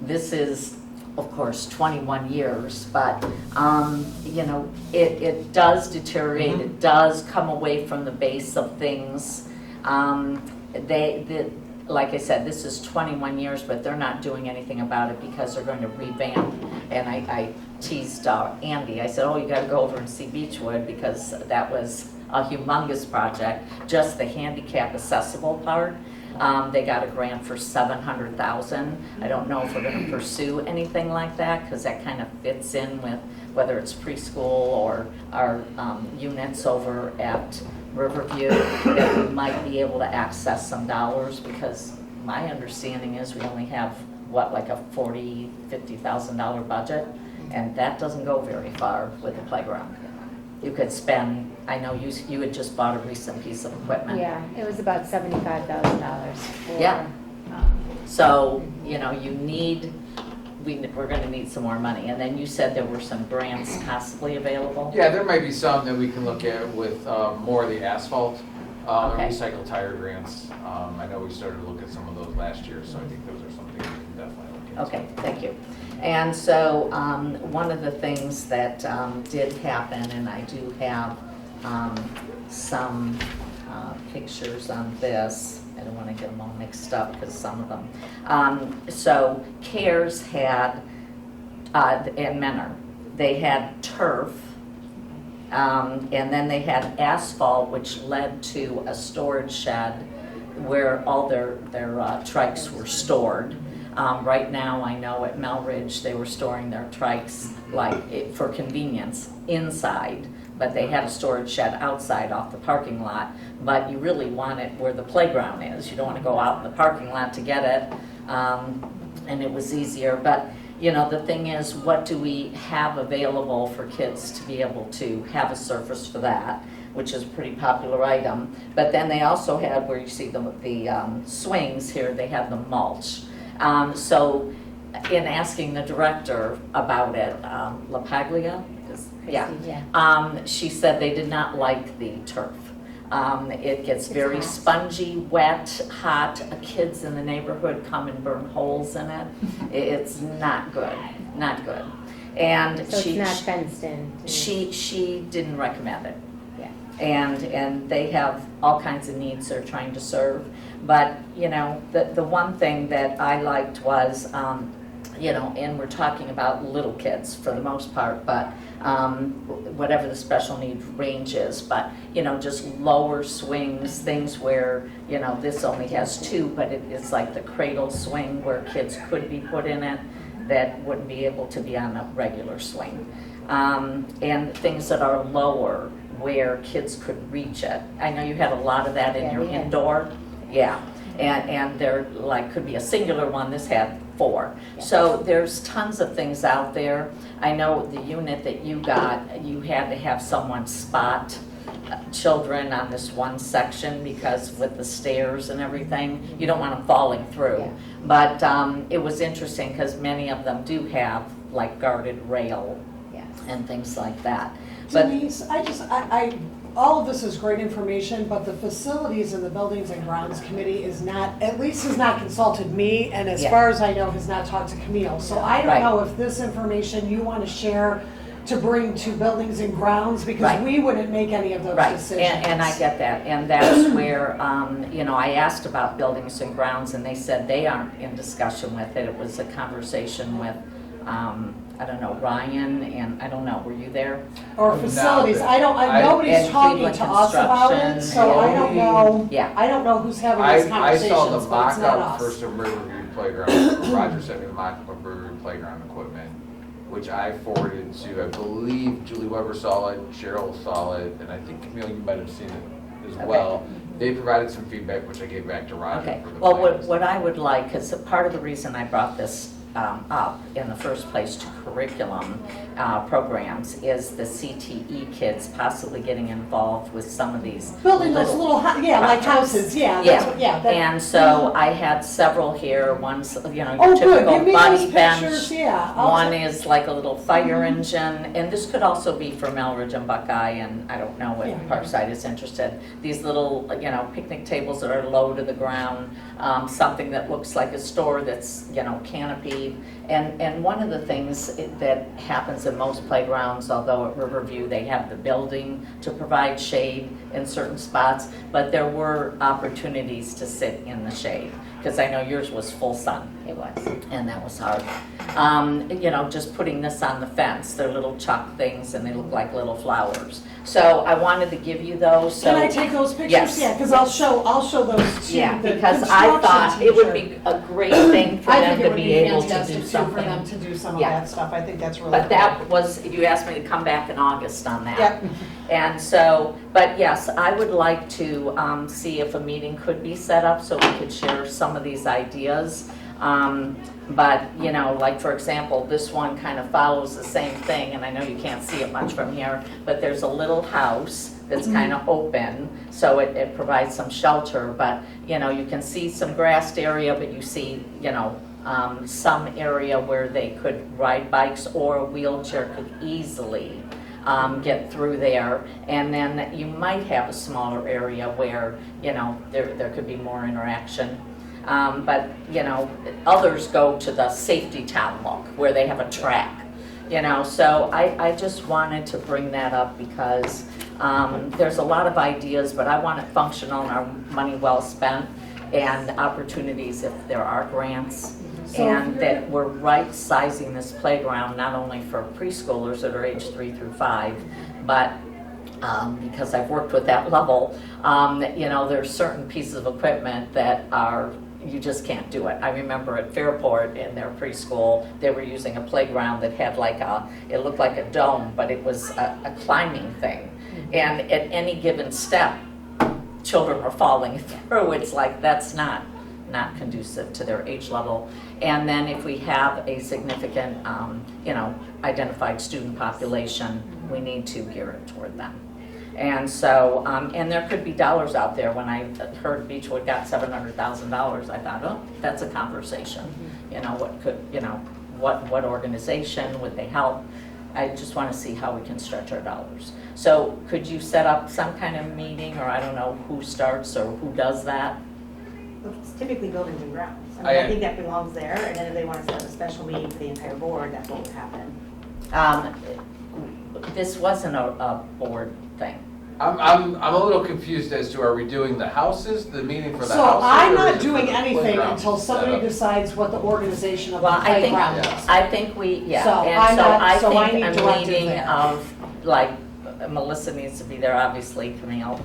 this is, of course, 21 years, but, you know, it does deteriorate, it does come away from the base of things. Like I said, this is 21 years, but they're not doing anything about it because they're going to revamp. And I teased Andy, I said, oh, you gotta go over and see Beechwood, because that was a humongous project, just the handicap accessible part. They got a grant for $700,000. I don't know if we're gonna pursue anything like that, because that kind of fits in with whether it's preschool or our units over at Riverview, that we might be able to access some dollars, because my understanding is we only have, what, like a $50,000 budget, and that doesn't go very far with the playground. You could spend, I know you had just bought a recent piece of equipment. Yeah, it was about $75,000 for. Yeah. So, you know, we're gonna need some more money. And then you said there were some grants possibly available? Yeah, there might be some that we can look at with more of the asphalt, Okay. and recycled tire grants. I know we started to look at some of those last year, so I think those are something we can definitely look into. Okay, thank you. And so, one of the things that did happen, and I do have some pictures on this. I don't want to get them all mixed up, because some of them. So CARES had, in Menor, they had turf, and then they had asphalt, which led to a storage shed where all their trikes were stored. Right now, I know at Melridge, they were storing their trikes, like, for convenience, inside, but they had a storage shed outside off the parking lot. But you really want it where the playground is. You don't want to go out in the parking lot to get it, and it was easier. But, you know, the thing is, what do we have available for kids to be able to have a surface for that, which is a pretty popular item. But then they also had, where you see the swings here, they have the mulch. So in asking the director about it, LaPaglia, yeah, she said they did not like the turf. It gets very hot. spongy, wet, hot. Kids in the neighborhood come and burn holes in it. It's not good, not good. And So it's not fenced in? she didn't recommend it. Yeah. And they have all kinds of needs they're trying to serve. But, you know, the one thing that I liked was, you know, and we're talking about little kids for the most part, but whatever the special need range is, but, you know, just lower swings, things where, you know, this only has two, but it's like the cradle swing where kids could be put in it that wouldn't be able to be on a regular swing. And things that are lower where kids could reach it. I know you had a lot of that in Yeah, your we had. indoor. Yeah, And there like could be a singular one, this had 4. So there's tons of things out there. I know the unit that you got, you had to have someone spot children on this one section because with the stairs and everything, you don't want them falling through. Yeah. But it was interesting because many of them do have like guarded rail Yes. and things like that. But Denise, all of this is great information, but the facilities and the Buildings and Grounds Committee is not, at least has not consulted me, and as Yeah. far as I know, has not talked to Camille. So I don't Right. know if this information you want to share to bring to Buildings and Grounds, because Right. we wouldn't make any of those right, decisions. and I get that, and that's where, you know, I asked about buildings and grounds, and they said they aren't in discussion with it. It was a conversation with, I don't know, Ryan, and I don't know, were you there? Or facilities, nobody's And talking Cleveland to us about Construction, it, so I don't know. Yeah. I don't know who's having these I saw conversations, the but it's not mock-up for us. some Riverview Playground, Roger sent me the mock-up of Riverview Playground equipment, which I forwarded to, I believe Julie Weber saw it, Cheryl saw it, and I think Camille, you might have seen it as Okay. well. They provided some feedback, which I gave back to Roger Okay, for the well, plans. what I would like, because part of the reason I brought this up in the first place to curriculum programs is the CTE kids possibly getting involved with some of these. Building those little, like houses, that's what, that- And so I had several here, one's, you know, Oh, your good, give typical me body those bench. pictures, yeah. I'll One take- is like a little fire engine, and this could also be for Melridge and Buckeye, and I don't know Yeah. if Parkside is interested. These little, you know, picnic tables that are low to the ground, something that looks like a store that's, you know, canopied. And one of the things that happens in most playgrounds, although at Riverview they have the building to provide shade in certain spots, but there were opportunities to sit in the shade, because I know yours was full sun. It was. And that was hard. You know, just putting this on the fence, they're little chalk things and they look like little flowers. So I wanted to give you those, so. Can I take those pictures? Yes. Yeah, because I'll show those to Yeah, the because I construction thought it would teacher. be a great thing for I them think it to would be be able to fantastic do too, for them something. to do some of Yeah. that stuff. I think that's really But cool. that was, you asked me to come back in August on that. Yep. And so, but yes, I would like to see if a meeting could be set up so we could share some of these ideas. But, you know, like for example, this one kind of follows the same thing, and I know you can't see it much from here, but there's a little house that's kind of open, so it provides some shelter, but, you know, you can see some grassed area, but you see, you know, some area where they could ride bikes or a wheelchair could easily get through there. And then you might have a smaller area where, you know, there could be more interaction. But, you know, others go to the safety town look where they have a track, you know. So I just wanted to bring that up because there's a lot of ideas, but I want it functional and our money well spent and opportunities if there are grants. So And that we're right sizing this playground not only for preschoolers that are age 3 through 5, but because I've worked with that level, you know, there's certain pieces of equipment that are, you just can't do it. I remember at Fairport in their preschool, they were using a playground that had like it looked like a dome, but it was a climbing thing. And at any given step, children were falling through. It's like, that's not conducive to their age level. And then if we have a significant, you know, identified student population, we need to gear it toward them. And so, and there could be dollars out there. When I heard Beechwood got $700,000, I thought, oh, that's a conversation. You know, what organization would they help? I just want to see how we can stretch our dollars. So could you set up some kind of meeting, or I don't know who starts or who does that? It's typically buildings and grounds. I mean, I- I think that belongs there, and then if they want to set up a special meeting for the entire board, that's what would happen. This wasn't a board thing. I'm a little confused as to, are we doing the houses, the meeting for the So houses? I'm or not is it for doing the anything playground until somebody setup? decides what the organization of the Well, playground is. I think we, yeah. So And I'm so not- I so I think need a directors meeting there. of, like, Melissa needs to be there, obviously, Camille,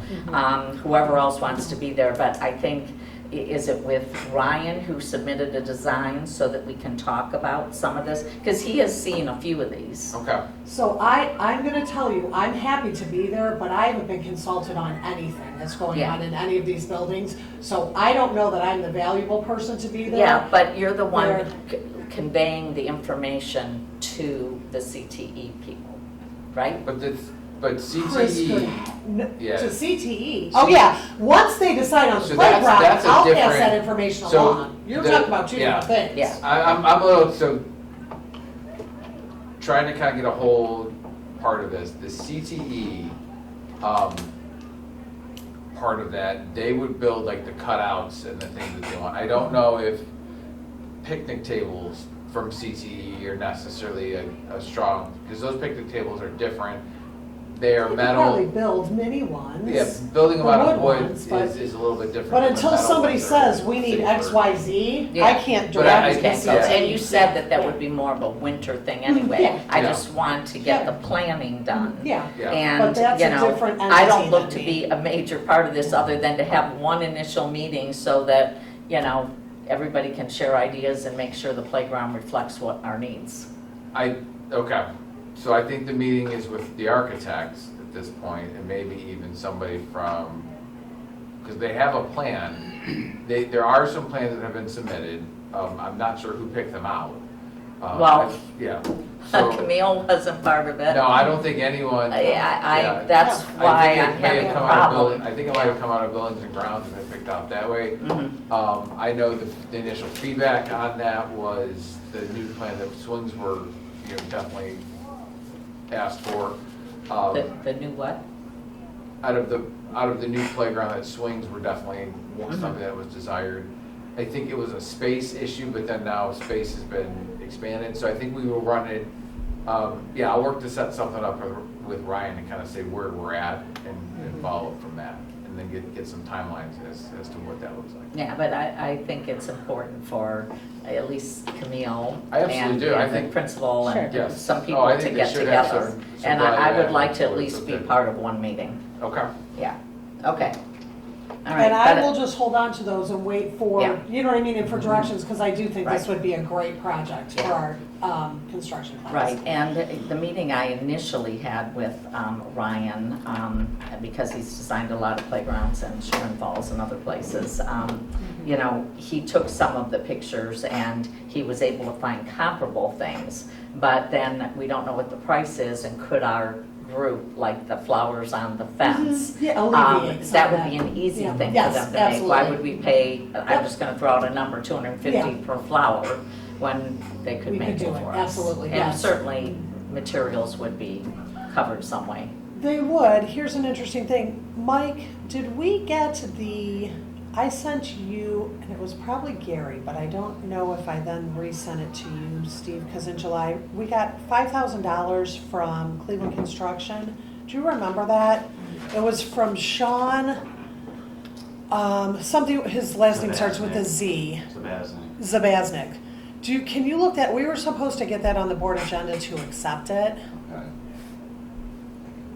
whoever else wants to be there, but I think is it with Ryan who submitted a design so that we can talk about some of this? Because he has seen a few of these. Okay. So I'm gonna tell you, I'm happy to be there, but I haven't been consulted on anything that's going Yeah. on in any of these buildings. So I don't know that I'm the valuable person to be there. Yeah, but you're the one Where- conveying the information to the CTE people, right? But Chris could, CTE, yeah. to CTE. Oh, yeah, once they decide on the So that's- playground, that's a I'll pass different- that information so along. You're the- talking about two yeah. different things. Yeah. I'm a little, so, trying to kind of get a whole part of this, the CTE, part of that, they would build like the cutouts and the things that they want. I don't know if picnic tables from CTE are necessarily a strong, because those picnic tables are different. They are You could probably metal. build mini ones. Yeah, building them the out wood of wood ones, but- is a little bit different. But than the until metal somebody ones that are says, we need safer. X, Y, Z, Yeah. I can't But I- direct the Okay, so, Yeah. and you said that that would be more of a winter thing anyway. Yeah. I Yeah. just want to get Yeah. the planning done. Yeah. Yeah. And, But that's you a know, different I don't entity look than to me. be a major part of this other than to have one initial meeting so that, you know, everybody can share ideas and make sure the playground reflects what our needs. Okay, so I think the meeting is with the architects at this point, and maybe even somebody from, because they have a plan. There are some plans that have been submitted. I'm not sure who picked them out. Well, Yeah. So, Camille wasn't part of it. no, I don't think anyone. yeah. That's I why think I'm it may have having a come out of problem. building- I think it might have come out of buildings and grounds and been picked out that way. Mhm. I know the initial feedback on that was the new plan, that swings were, definitely asked for. The new what? Out of the new playground, that swings were definitely Mhm. something that was desired. I think it was a space issue, but then now space has been expanded, so I think we will run it. Yeah, I'll work to set something up with Ryan and kind of say where we're at and follow up from that, and then get some timelines as to what that looks like. Yeah, but I think it's important for at least Camille I absolutely do. I and the think- principal and Sure. Yes. some Oh, people I to think they get should have together. some And value I would added like to at towards least be it. part of one meeting. Okay. Yeah, okay. All right. And I but- will just hold on to those and wait for, Yeah. you know what I mean, and for directions, because I do think this Right. would be a great project for Yeah. our construction class. Right, and the meeting I initially had with Ryan, because he's designed a lot of playgrounds in Sherman Falls and other places, you know, he took some of the pictures and he was able to find comparable things, but then we don't know what the price is, and could our group, like the flowers on the fence, Yeah, alleviate some that of would that. be an easy Yeah. thing for Yes, them to make. Why absolutely. would we pay, I'm Yep. just gonna throw out a number, $250 Yeah. per flower, when they could We make could it do for it, us? absolutely, And yes. certainly, materials would be covered some way. They would. Here's an interesting thing. Mike, did we get I sent you, and it was probably Gary, but I don't know if I then resent it to you, Steve, because in July, we got $5,000 from Cleveland Construction. Do you remember that? It was from Sean, something, his last name starts with a Z. Zabaznik. Can you look that, we were supposed to get that on the board agenda to accept it.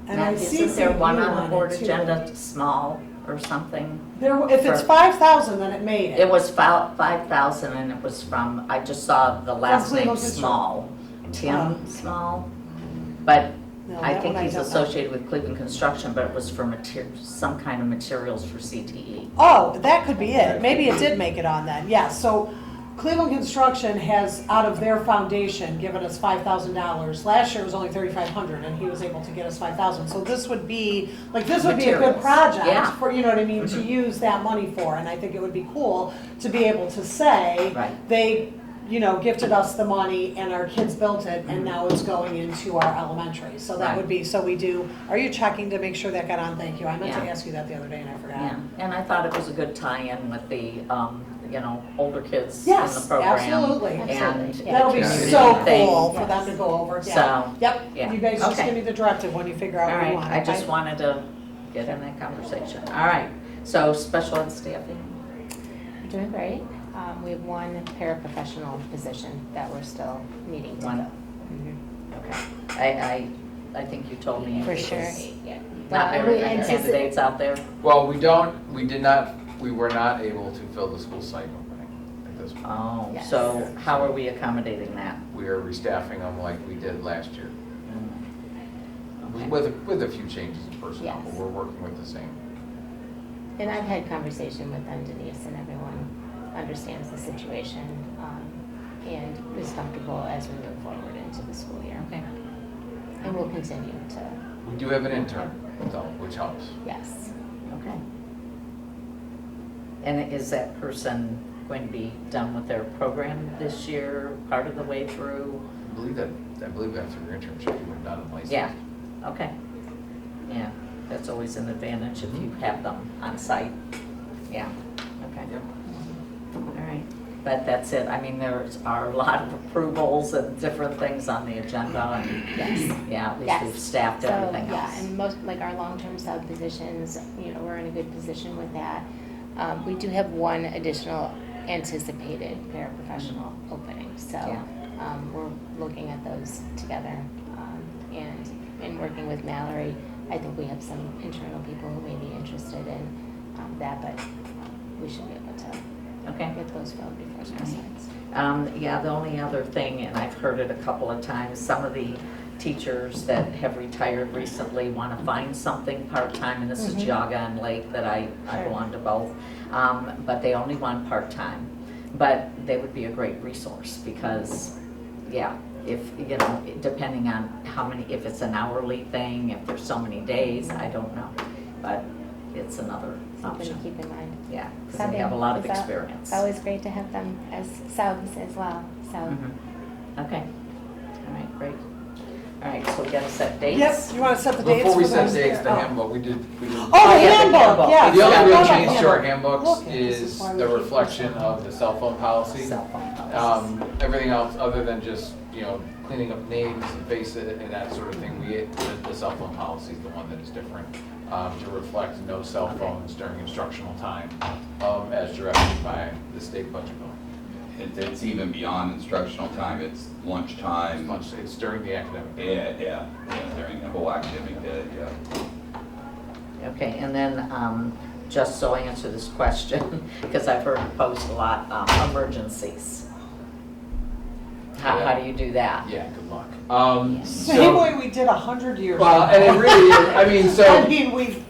And Now, I isn't there one you on the it, board too. agenda, small or something? If it's For- 5,000, then it made it. It was 5,000 and it was from, I just saw the last name Cleveland Construction. Small, Oh. Tim Small. But No, I that think one he's don't know. associated with Cleveland Construction, but it was for some kind of materials for CTE. Oh, that could be it. Maybe it did make it on then. Yes, so Cleveland Construction has, out of their foundation, given us $5,000. Last year it was only $3,500, and he was able to get us $5,000. So this would be a good Materials. project Yeah. for, you know what I mean, to use that money for. And I think it would be cool to be able to say, Right. they, gifted us the money and our kids built it, and now it's going into our elementary. So that Right. would be, so we do, are you checking to make sure that got on? Thank you. I meant to Yeah. ask you that the other day and I forgot. Yeah, and I thought it was a good tie-in with the, older kids in Yes, the program. absolutely. And Absolutely. That'll be Yeah. so thing. cool for them to go over, yeah. So, Yep, yeah. you guys just Okay. give me the directive when you figure All out what you right, want. I just okay? wanted to get in that conversation. All right, so special ed staffing. We're doing great. We have one paraprofessional position that we're still needing to One. fill. Okay. I think you told me. For it sure, was yeah. Not Well, very we many anticipate- candidates out there. Well, we did not We were not able to fill the school site opening at this point. Oh, Yes. so how are we accommodating that? We are restaffing them like we did last year, Okay. with a few changes in personnel, but Yes. we're working with the same. And I've had conversation with them, Denise, and everyone understands the situation, and is comfortable as we move forward into the school year. Okay. And we'll continue to, We do have an intern, though, which helps. yes. Okay. And is that person going to be done with their program this year, part of the way through? I believe after your internship, you would not have licensed. Yeah, okay. Yeah, that's always an advantage if you have them on site. Yeah, okay. Yep. All right, but that's it. I mean, there are a lot of approvals and different things on the agenda, and Yes. yeah, at least Yes. we've staffed So, everything yeah, else. and most, like our long-term sub positions, we're in a good position with that. We do have one additional anticipated paraprofessional opening, so Yeah. we're looking at those together. And in working with Mallory, I think we have some internal people who may be interested in that, but we should be able to Okay. get those filled before school starts. Yeah, the only other thing, and I've heard it a couple of times, some of the teachers that have retired recently want to find something part-time, and this is Mhm. Geauga and Lake that I Sure. belong to both, but they only want part-time. But they would be a great resource because, yeah, if, depending on how many, if it's an hourly thing, if there's so many days, I don't know. But it's another Something to option, keep in mind. yeah, because they have a lot of Subbing is experience. It's always great to have them as subs as well, so. Mhm. Okay, all right, great. All right, so we gotta set dates? Yes, you want to set the dates? Before we for set those? dates, the Oh. handbook, we did. Oh, the yeah, the handbook, handbook. yes. The only I real love that change to our handbook. handbooks Look, this is why we the keep reflection pushing. of the cell phone policy. Cell phone policies. Everything else, other than just, cleaning up names and faces and that sort of thing, the cell phone policy is the one that is different, to reflect no cell Okay. phones during instructional time, as directed by the state budget bill. It's even beyond instructional time, it's lunchtime. It's during the academic year. Yeah, during the whole academic day, yeah. Okay, and then, just so I answer this question, because I've heard it posed a lot, emergencies. How do you do that? Yeah, good luck. Same way we did 100 years ago. Well, and it really is, I mean, I mean, we've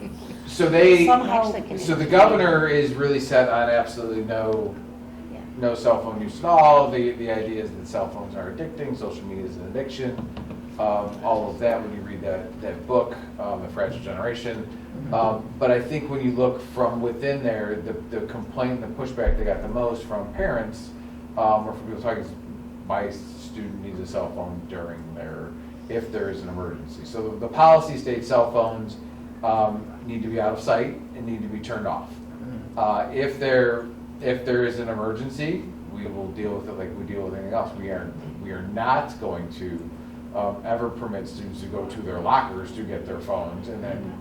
so they, somehow. Actually can- so the governor is really set on absolutely no Yeah. cell phone use at all. The idea is that cell phones are addicting, social media is an addiction, all of that when you read that book, The Fragile Generation. But I think when you look from within there, the complaint, the pushback they got the most from parents, or from people talking, is my student needs a cell phone if there is an emergency. So the policy states cell phones need to be out of sight and need to be turned off. If there is an emergency, we will deal with it like we deal with anything else. We are not going to ever permit students to go to their lockers to get their phones and then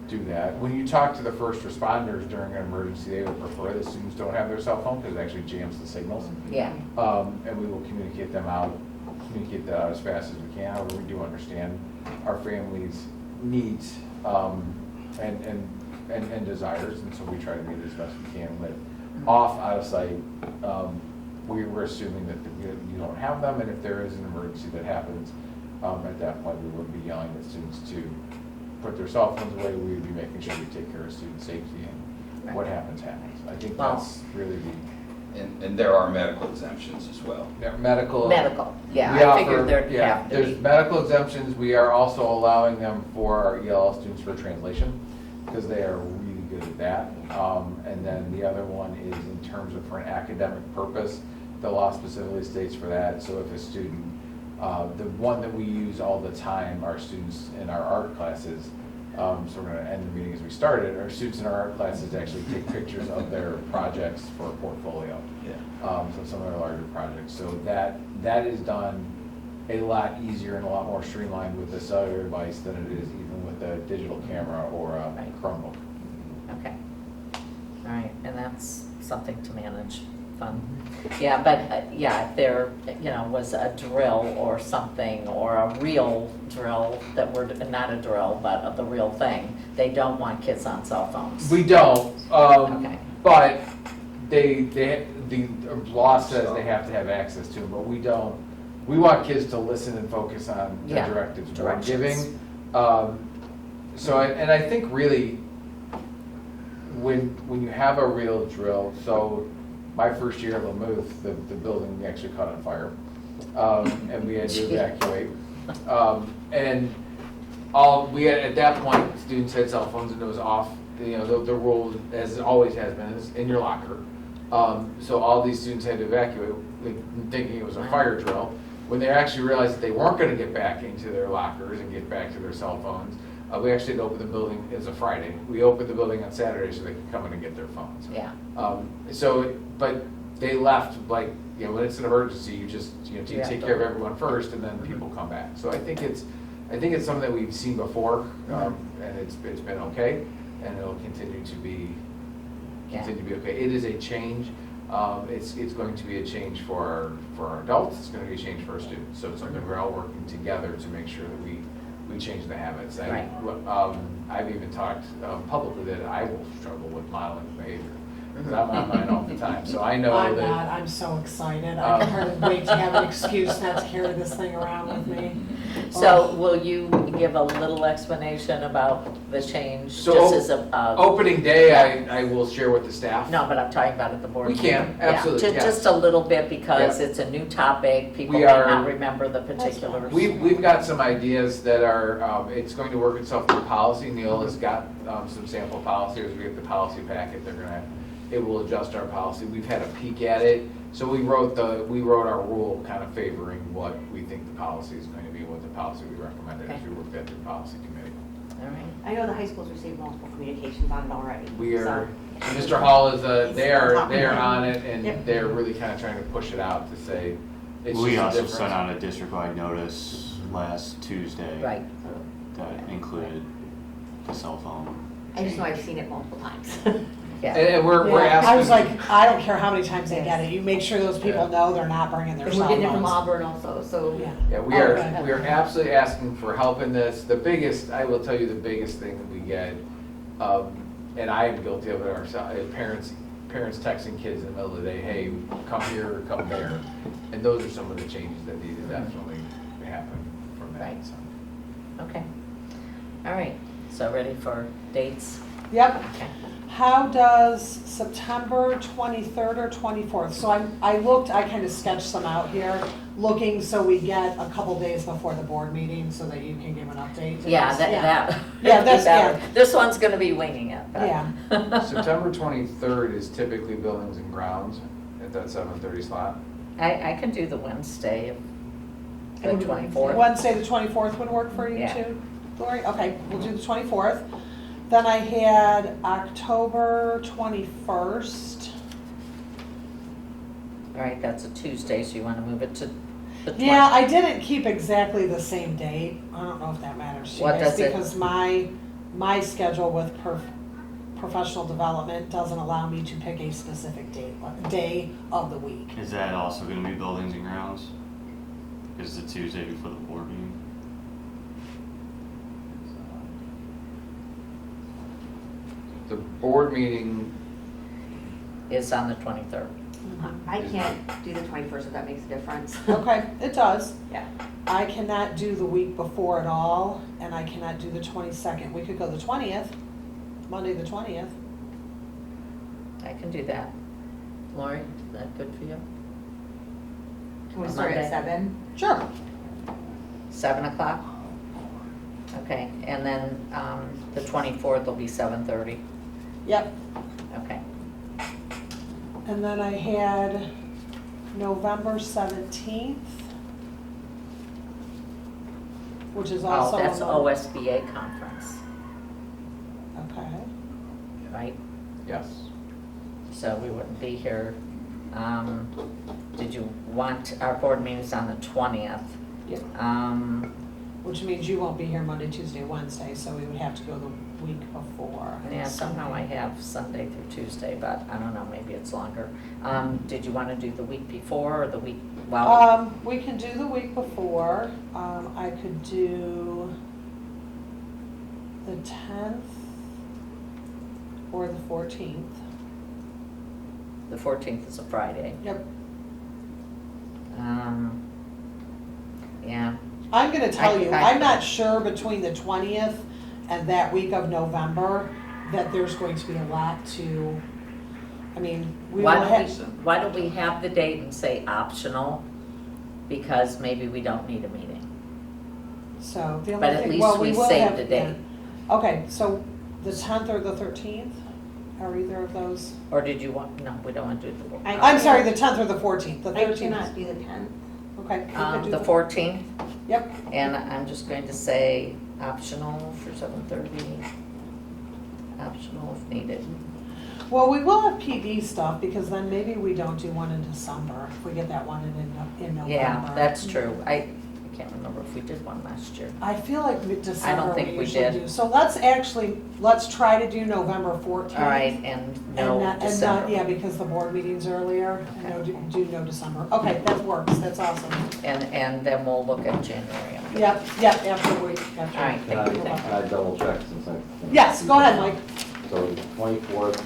do that. When you talk to the first responders during an emergency, they would prefer that students don't have their cell phone because it actually jams the signals. Yeah, And we will communicate that out as fast as we can. However, we do understand our families' needs and desires, and so we try to meet it as best we can with off, out of sight. We're assuming that you don't have them, and if there is an emergency that happens, at that point, we would be yelling at students to put their cell phones away. We would be making sure we take care of student safety, and what happens. I think Well- that's really And there are medical exemptions as well. the medical. medical, yeah, We I offer- figured there'd yeah, have to there's be. medical exemptions. We are also allowing them for our ELL students for translation, because they are really good at that. And then the other one is in terms of for an academic purpose, the law specifically states for that. So if a student, the one that we use all the time, our students in our art classes, so we're going to end the meeting as we started, our students in our art classes actually take pictures of their projects for a portfolio. Yeah. So some of their larger projects. So that is done a lot easier and a lot more streamlined with the cellular device than it is even with a digital camera or a Chromebook. Okay, all right, and that's something to manage fun. Yeah, but, yeah, if there, was a drill or something, or a real drill that we're, not a drill, but the real thing, they don't want kids on cell phones. We don't, Okay. but the law says they have to have access to them, but we don't. We want kids to listen and focus on the Yeah, directives we're directions. giving. And I think really, when you have a real drill, so my first year at Lamuth, the building actually caught on fire, and we had to evacuate. And we had, at that point, students had cell phones and it was off, the rule, as it always has been, is in your locker. So all these students had to evacuate, thinking it was a fire drill. When they actually realized that they weren't gonna get back into their lockers and get back to their cell phones, we actually had to open the building, it's a Friday. We opened the building on Saturday so they could come in and get their phones. Yeah, But they left, like, when it's an emergency, you just, you You have take to- care of everyone first and then people come back. So I think it's something that we've seen before, and it's been okay, and it'll continue to be okay. It is a change. It's going to be a change for our adults, it's going to be a change for our students. So it's something we're all working together to make sure that we change the habits. Right. I've even talked publicly that I will struggle with modeling behavior, because I'm on mine all the time. So I know I'm that. not, I'm so excited. I can hardly wait to have an excuse not to carry this thing around with me. so will you give a little explanation about the change, So just as a, Opening day, I will share with the staff. no, but I'm talking about at the board We meeting. can, Yeah, absolutely, yes. Just a little bit, because Yeah. it's a new topic, people We may are- not remember the particulars. We've got some ideas that are, it's going to work itself through policy. Neil has got some sample policies. We have the policy packet. It will adjust our policy. We've had a peek at it. So we wrote our rule kind of favoring what we think the policy is going to be, what the policy we recommended as Okay. we worked at the policy committee. All right. I know the high school's received multiple communications on it already. We are, so- Mr. Hall is, they are Yep. on it, and Yep. they're really kind of trying to push it out to say, it's just We a also difference. sent out a district-wide notice last Tuesday. Right. That included the cell phone. I just know I've seen it multiple times. Yeah. And we're Yeah, asking. I was like, I don't care how many times they get it, you make sure those people know they're not bringing their And cell we're phones. getting it from Auburn also, so. Yeah. Yeah, we are absolutely asking for help in this. I will tell you the biggest thing that we get, and I am guilty of it ourselves, parents texting kids in the middle of the day, hey, come here or come there. And those are some of the changes that need to definitely happen from that. Right. So. Okay. All right, so ready for dates? Yep. Okay. How does September 23rd or 24th? So I kind of sketched some out here, looking so we get a couple days before the board meeting so that you can give an update. to Yeah, us. that. Yeah, that's- better. yeah. This one's gonna be winging it. but- Yeah. September 23rd is typically buildings and grounds at that 7:30 slot. I can do the Wednesday, the I can do 24th. Wednesday, the 24th would work for you Yeah. too, Lori? Okay, we'll do the 24th. Then I had October 21st. All right, that's a Tuesday, so you wanna move it to the 20th? Yeah, I didn't keep exactly the same date. I don't know if that matters to you What guys, does it- because my schedule with professional development doesn't allow me to pick a specific day of the week. Is that also gonna be buildings and grounds? Is the Tuesday before the board meeting? The board meeting, Is on the 23rd. I can't do the 21st if that makes a difference. Okay, it does. Yeah. I cannot do the week before at all, and I cannot do the 22nd. We could go the 20th, Monday the 20th. I can do that. Lori, is that good for you? Can we start at Monday. 7? Sure. 7 o'clock? Okay, and then the 24th will be 7:30. Yep. Okay. And then I had November 17th, which is also. Oh, that's a- OSBA conference, Okay. right? yes. So we wouldn't be here. Did you want, our board meeting's on the 20th. Yeah. which means you won't be here Monday, Tuesday, Wednesday, so we would have to go the week before. Yeah, somehow I have Sunday through Tuesday, but I don't know, maybe it's longer. Did you want to do the week before or the week, well, We can do the week before. I could do the 10th or the 14th. the 14th is a Friday. Yep. Yeah, I'm gonna tell you, I- I'm not sure between the 20th and that week of November that there's going to be a lot to, I mean, we will why don't we have the date and say optional, because maybe we don't need a meeting. So the only But at thing, least well, we will saved have- the date. yeah. Okay, so the 10th or the 13th, are either of those? Or did you want, no, we don't want to do the. I'm sorry, the 10th or the 14th, the I 13th. cannot do the 10th. Okay. we could do The 14th, Yep, and I'm just going to say optional for 7:30. Optional if needed. well, we will have PD stuff, because then maybe we don't do one in December, if we get that one in November. Yeah, that's true. I can't remember if we did one last year. I feel like December think we we usually did. do. So let's try to do November 14th. All right, and no December. Yeah, because the board meeting's earlier, and do no December. Okay, that works, that's awesome. And then we'll look at January. Yep, after we, All right, after. thank you. Can I double check since I? Yes, go ahead, Mike. So the 24th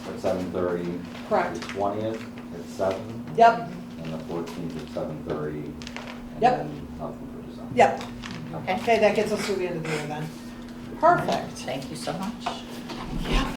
at 7:30. Correct. The 20th at 7. Yep, And the 14th at 7:30. Yep. And then nothing for December. yep. Okay, Okay, that gets us through the end of the year then. Perfect. thank you so much. Yeah.